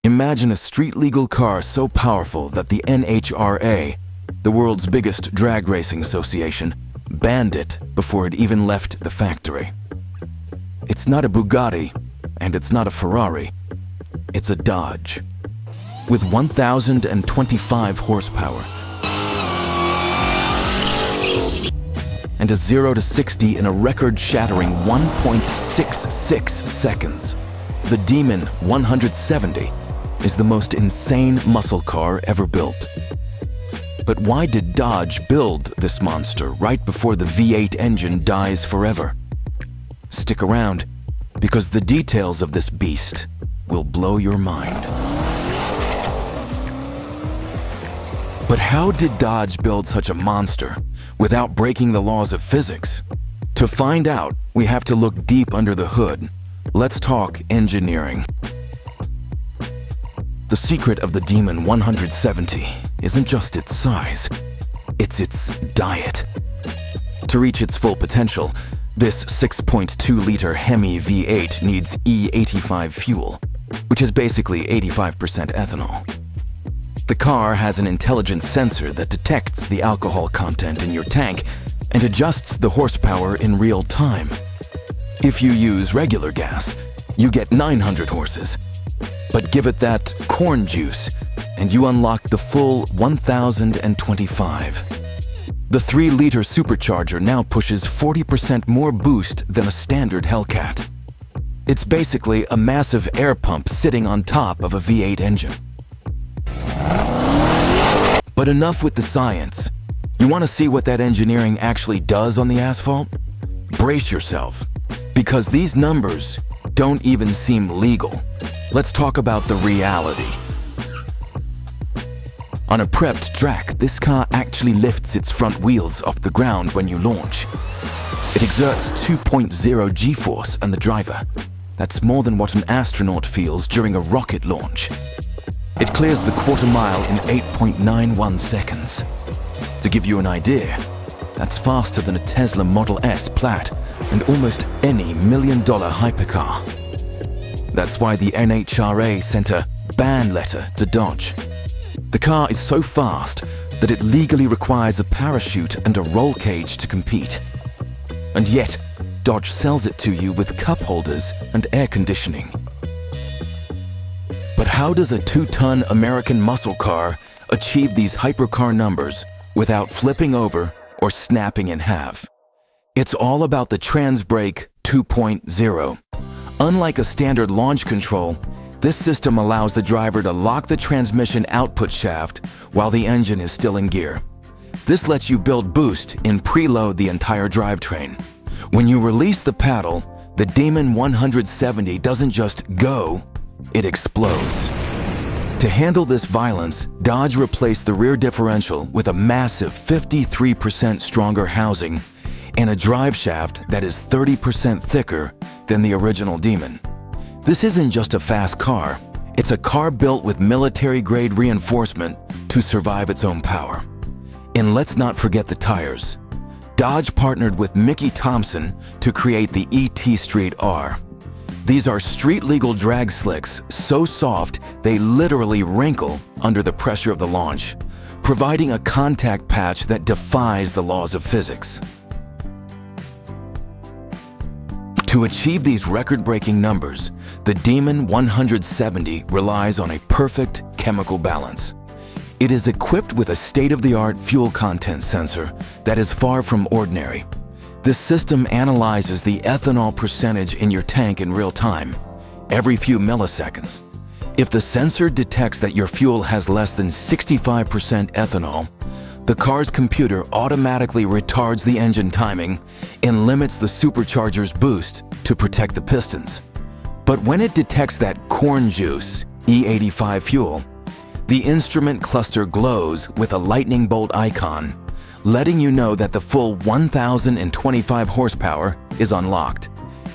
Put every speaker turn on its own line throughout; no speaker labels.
Imagine a street-legal car so powerful that the NHRA, the world's biggest drag racing association, banned it before it even left the factory. It's not a Bugatti, and it's not a Ferrari. It's a Dodge. With 1,025 horsepower and a 0 to 60 in a record-shattering 1.66 seconds, the Demon 170 is the most insane muscle car ever built. But why did Dodge build this monster right before the V8 engine dies forever? Stick around, because the details of this beast will blow your mind. But how did Dodge build such a monster without breaking the laws of physics? To find out, we have to look deep under the hood. Let's talk engineering. The secret of the Demon 170 isn't just its size, it's its diet. To reach its full potential, this 6.2-liter Hemi V8 needs E85 fuel, which is basically 85% ethanol. The car has an intelligent sensor that detects the alcohol content in your tank and adjusts the horsepower in real time. If you use regular gas, you get 900 horses. But give it that corn juice, and you unlock the full 1,025. The 3-liter supercharger now pushes 40% more boost than a standard Hellcat. It's basically a massive air pump sitting on top of a V8 engine. But enough with the science. You want to see what that engineering actually does on the asphalt? Brace yourself, because these numbers don't even seem legal. Let's talk about the reality. On a prepped track, this car actually lifts its front wheels off the ground when you launch. It exerts 2.0 G-force on the driver. That's more than what an astronaut feels during a rocket launch. It clears the quarter mile in 8.91 seconds. To give you an idea, that's faster than a Tesla Model S Plaid and almost any million-dollar hypercar. That's why the NHRA sent a ban letter to Dodge. The car is so fast that it legally requires a parachute and a roll cage to compete. And yet, Dodge sells it to you with cup holders and air conditioning. But how does a 2-ton American muscle car achieve these hypercar numbers without flipping over or snapping in half? It's all about the Trans Brake 2.0. Unlike a standard launch control, this system allows the driver to lock the transmission output shaft while the engine is still in gear. This lets you build boost and preload the entire drivetrain. When you release the paddle, the Demon 170 doesn't just go, it explodes. To handle this violence, Dodge replaced the rear differential with a massive 53% stronger housing and a drive shaft that is 30% thicker than the original Demon. This isn't just a fast car, it's a car built with military-grade reinforcement to survive its own power. And let's not forget the tires. Dodge partnered with Mickey Thompson to create the ET Street R. These are street-legal drag slicks so soft they literally wrinkle under the pressure of the launch, providing a contact patch that defies the laws of physics. To achieve these record-breaking numbers, the Demon 170 relies on a perfect chemical balance. It is equipped with a state-of-the-art fuel content sensor that is far from ordinary. This system analyzes the ethanol percentage in your tank in real time, every few milliseconds. If the sensor detects that your fuel has less than 65% ethanol, the car's computer automatically retards the engine timing and limits the supercharger's boost to protect the pistons. But when it detects that corn juice, E85 fuel, the instrument cluster glows with a lightning bolt icon, letting you know that the full 1,025 horsepower is unlocked.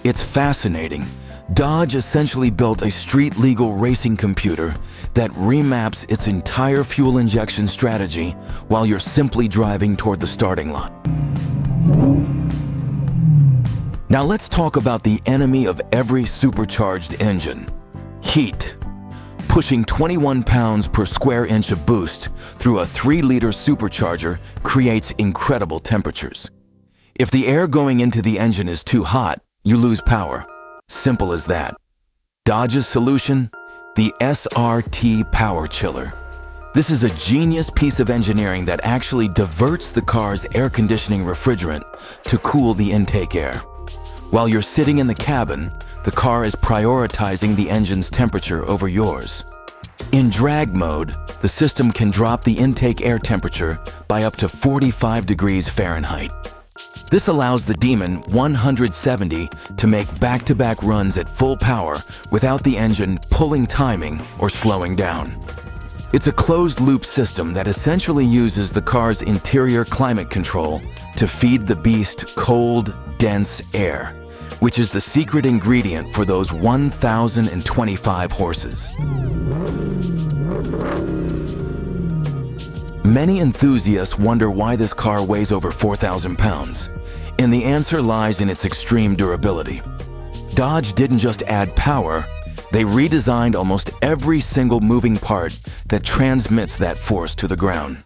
It's fascinating. Dodge essentially built a street-legal racing computer that remaps its entire fuel injection strategy while you're simply driving toward the starting line. Now let's talk about the enemy of every supercharged engine: heat. Pushing 21 pounds per square inch of boost through a 3-liter supercharger creates incredible temperatures. If the air going into the engine is too hot, you lose power. Simple as that. Dodge's solution? The SRT Power Chiller. This is a genius piece of engineering that actually diverts the car's air conditioning refrigerant to cool the intake air. While you're sitting in the cabin, the car is prioritizing the engine's temperature over yours. In drag mode, the system can drop the intake air temperature by up to 45 degrees Fahrenheit. This allows the Demon 170 to make back-to-back runs at full power without the engine pulling timing or slowing down. It's a closed-loop system that essentially uses the car's interior climate control to feed the beast cold, dense air, which is the secret ingredient for those 1,025 horses. Many enthusiasts wonder why this car weighs over 4,000 pounds, and the answer lies in its extreme durability. Dodge didn't just add power, they redesigned almost every single moving part that transmits that force to the ground.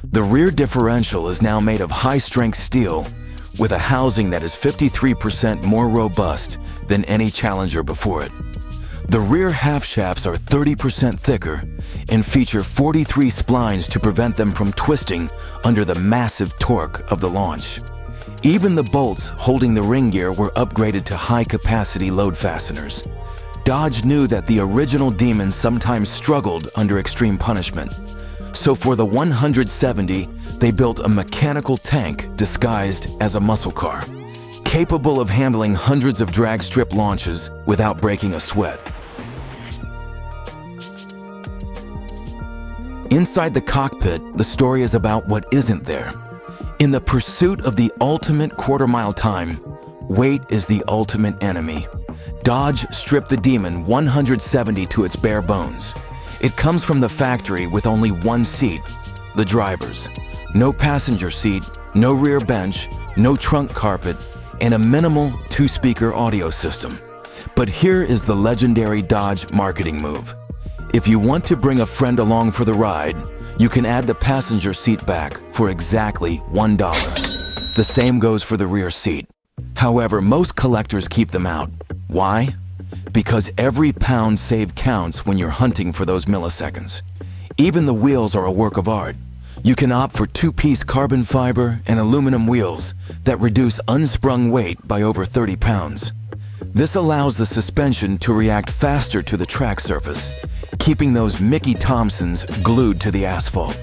The rear differential is now made of high-strength steel with a housing that is 53% more robust than any Challenger before it. The rear half shafts are 30% thicker and feature 43 splines to prevent them from twisting under the massive torque of the launch. Even the bolts holding the ring gear were upgraded to high-capacity load fasteners. Dodge knew that the original Demon sometimes struggled under extreme punishment. So for the 170, they built a mechanical tank disguised as a muscle car, capable of handling hundreds of drag strip launches without breaking a sweat. Inside the cockpit, the story is about what isn't there. In the pursuit of the ultimate quarter-mile time, weight is the ultimate enemy. Dodge stripped the Demon 170 to its bare bones. It comes from the factory with only one seat, the driver's. No passenger seat, no rear bench, no trunk carpet, and a minimal 2-speaker audio system. But here is the legendary Dodge marketing move. If you want to bring a friend along for the ride, you can add the passenger seat back for exactly $1. The same goes for the rear seat. However, most collectors keep them out. Why? Because every pound saved counts when you're hunting for those milliseconds. Even the wheels are a work of art. You can opt for 2-piece carbon fiber and aluminum wheels that reduce unsprung weight by over 30 pounds. This allows the suspension to react faster to the track surface, keeping those Mickey Thompsons glued to the asphalt.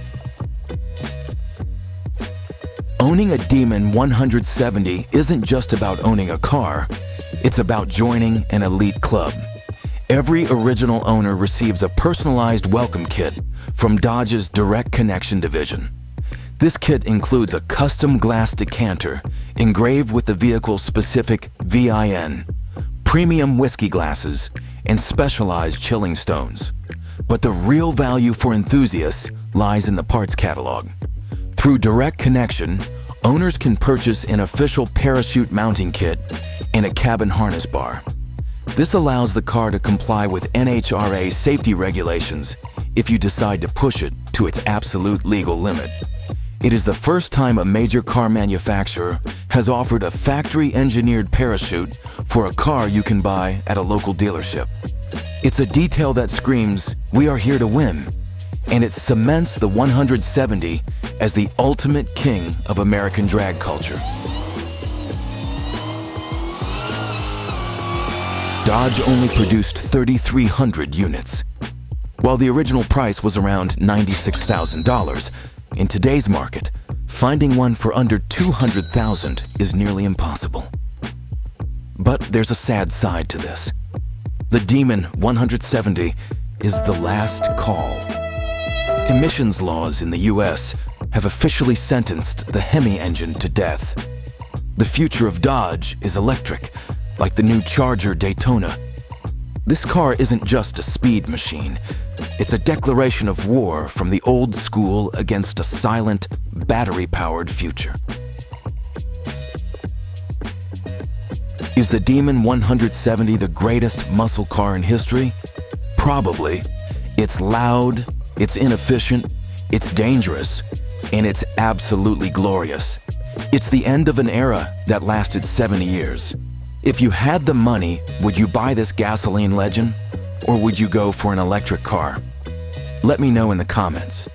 Owning a Demon 170 isn't just about owning a car, it's about joining an elite club. Every original owner receives a personalized welcome kit from Dodge's Direct Connection division. This kit includes a custom glass decanter engraved with the vehicle's specific VIN, premium whiskey glasses, and specialized chilling stones. But the real value for enthusiasts lies in the parts catalog. Through Direct Connection, owners can purchase an official parachute mounting kit and a cabin harness bar. This allows the car to comply with NHRA safety regulations if you decide to push it to its absolute legal limit. It is the first time a major car manufacturer has offered a factory-engineered parachute for a car you can buy at a local dealership. It's a detail that screams, "We are here to win," and it cements the 170 as the ultimate king of American drag culture. Dodge only produced 3,300 units. While the original price was around $96,000, in today's market, finding one for under $200,000 is nearly impossible. But there's a sad side to this. The Demon 170 is the last call. Emissions laws in the US have officially sentenced the Hemi engine to death. The future of Dodge is electric, like the new Charger Daytona. This car isn't just a speed machine. It's a declaration of war from the old school against a silent, battery-powered future. Is the Demon 170 the greatest muscle car in history? Probably. It's loud, it's inefficient, it's dangerous, and it's absolutely glorious. It's the end of an era that lasted 70 years. If you had the money, would you buy this gasoline legend? Or would you go for an electric car? Let me know in the comments.